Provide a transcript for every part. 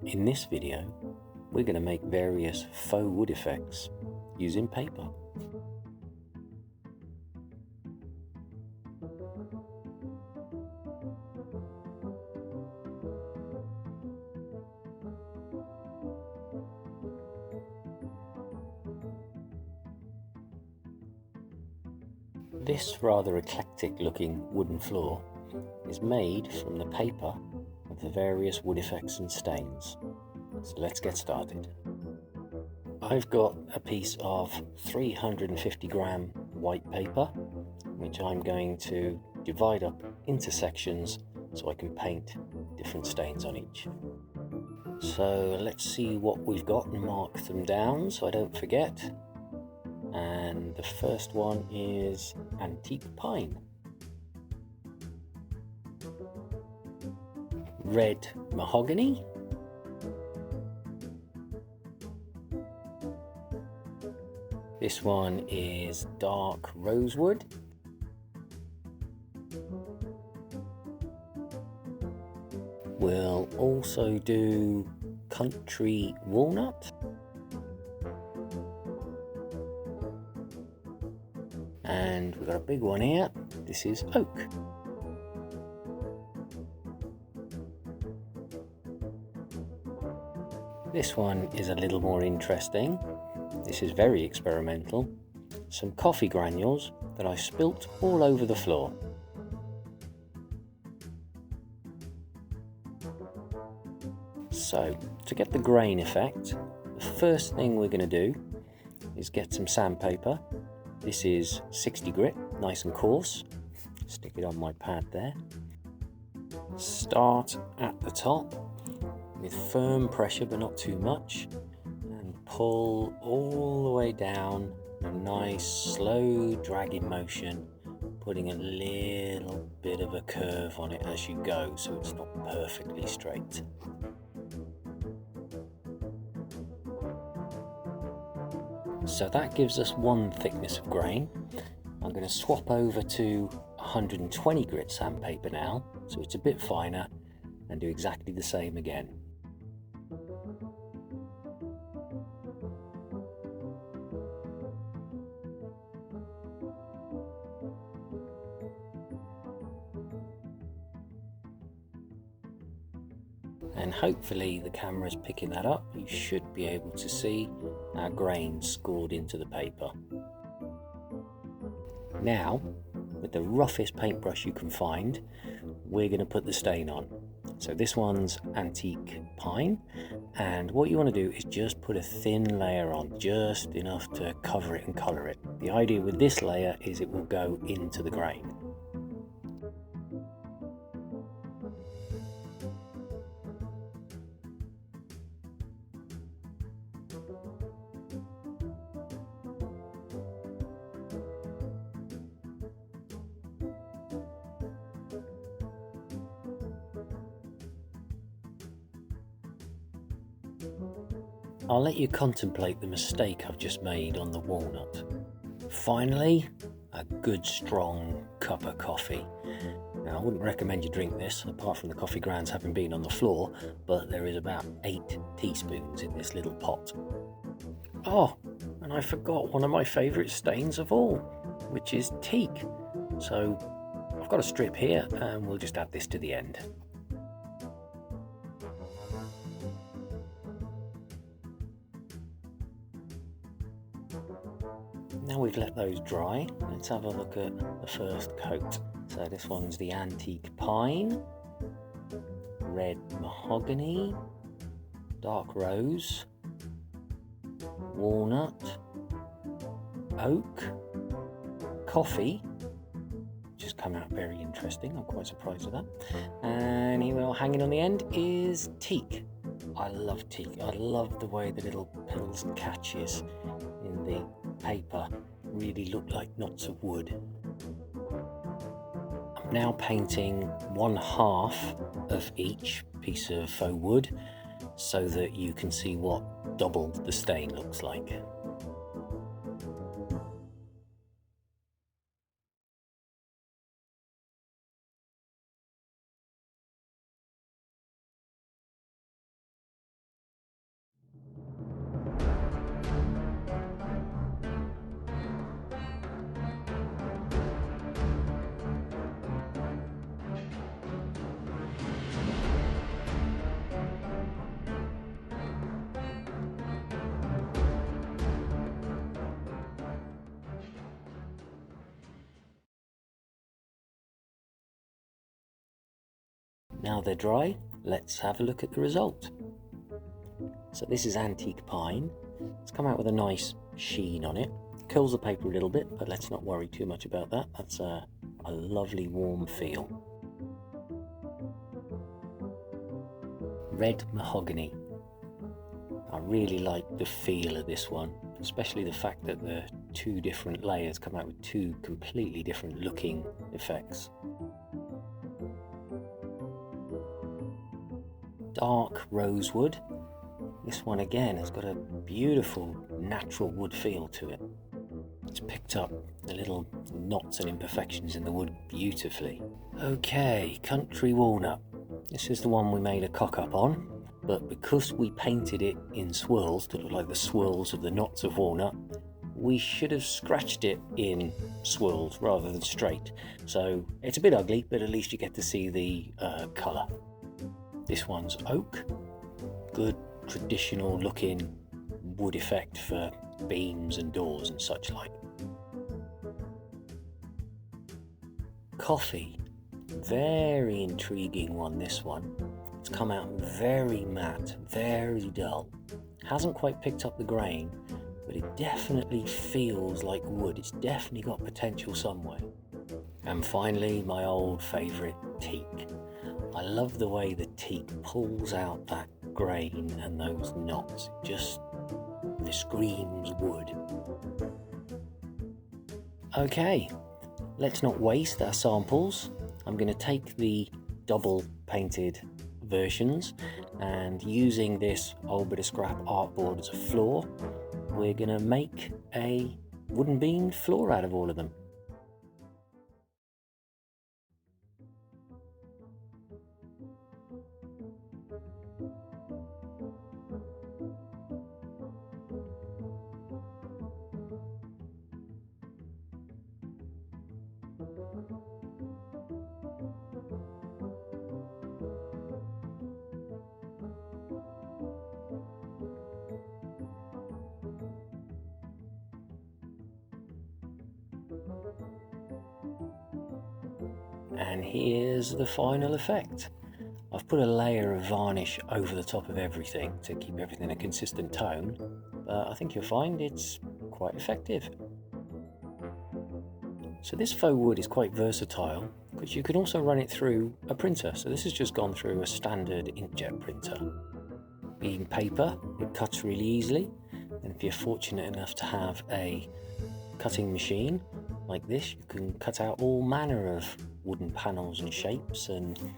In this video, we're going to make various faux wood effects using paper. This rather eclectic looking wooden floor is made from the paper of the various wood effects and stains. So let's get started. I've got a piece of 350 gram white paper, which I'm going to divide up into sections so I can paint different stains on each. So let's see what we've got and mark them down so I don't forget. And the first one is antique pine, red mahogany, this one is dark rosewood, we'll also do country walnut, and we've got a big one here. This is oak. This one is a little more interesting. This is very experimental. Some coffee granules that I spilt all over the floor. So, to get the grain effect, the first thing we're going to do is get some sandpaper. This is 60 grit, nice and coarse. Stick it on my pad there. Start at the top with firm pressure, but not too much, and pull all the way down in a nice slow dragging motion, putting a little bit of a curve on it as you go so it's not perfectly straight. So that gives us one thickness of grain. I'm going to swap over to 120 grit sandpaper now, so it's a bit finer, and do exactly the same again. And hopefully the camera is picking that up. You should be able to see our grain scored into the paper. Now, with the roughest paintbrush you can find, we're going to put the stain on. So this one's antique pine, and what you want to do is just put a thin layer on, just enough to cover it and colour it. The idea with this layer is it will go into the grain. I'll let you contemplate the mistake I've just made on the walnut. Finally, a good strong cup of coffee. Now, I wouldn't recommend you drink this, apart from the coffee grounds having been on the floor, but there is about 8 teaspoons in this little pot. Oh, and I forgot one of my favourite stains of all, which is teak. So I've got a strip here, and we'll just add this to the end. Now we've let those dry, let's have a look at the first coat. So this one's the antique pine, red mahogany, dark rose, walnut, oak, coffee, which has come out very interesting, I'm quite surprised with that. And here we are, hanging on the end is teak. I love teak. I love the way the little pills and catches in the paper really look like knots of wood. I'm now painting 1/2 of each piece of faux wood so that you can see what doubled the stain looks like. Now they're dry, let's have a look at the result. So this is antique pine. It's come out with a nice sheen on it. Curls the paper a little bit, but let's not worry too much about that. That's a lovely warm feel. Red mahogany. I really like the feel of this one, especially the fact that the two different layers come out with two completely different looking effects. Dark rosewood. This one again has got a beautiful natural wood feel to it. It's picked up the little knots and imperfections in the wood beautifully. Okay, country walnut. This is the one we made a cock-up on, but because we painted it in swirls to look like the swirls of the knots of walnut, we should have scratched it in swirls rather than straight. So it's a bit ugly, but at least you get to see the colour. This one's oak. Good traditional looking wood effect for beams and doors and such like. Coffee. Very intriguing one, this one. It's come out very matte, very dull. Hasn't quite picked up the grain, but it definitely feels like wood. It's definitely got potential somewhere. And finally, my old favourite, teak. I love the way the teak pulls out that grain and those knots. It just screams wood. Okay, let's not waste our samples. I'm going to take the double painted versions, and using this old bit of scrap artboard as a floor, we're going to make a wooden beamed floor out of all of them. And here's the final effect. I've put a layer of varnish over the top of everything to keep everything a consistent tone, but I think you'll find it's quite effective. So this faux wood is quite versatile because you can also run it through a printer. So this has just gone through a standard inkjet printer. Being paper, it cuts really easily, and if you're fortunate enough to have a cutting machine like this, you can cut out all manner of wooden panels and shapes and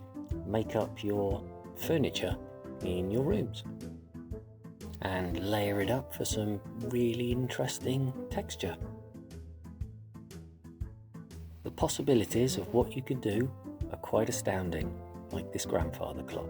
make up your furniture in your rooms and layer it up for some really interesting texture. The possibilities of what you could do are quite astounding, like this grandfather clock.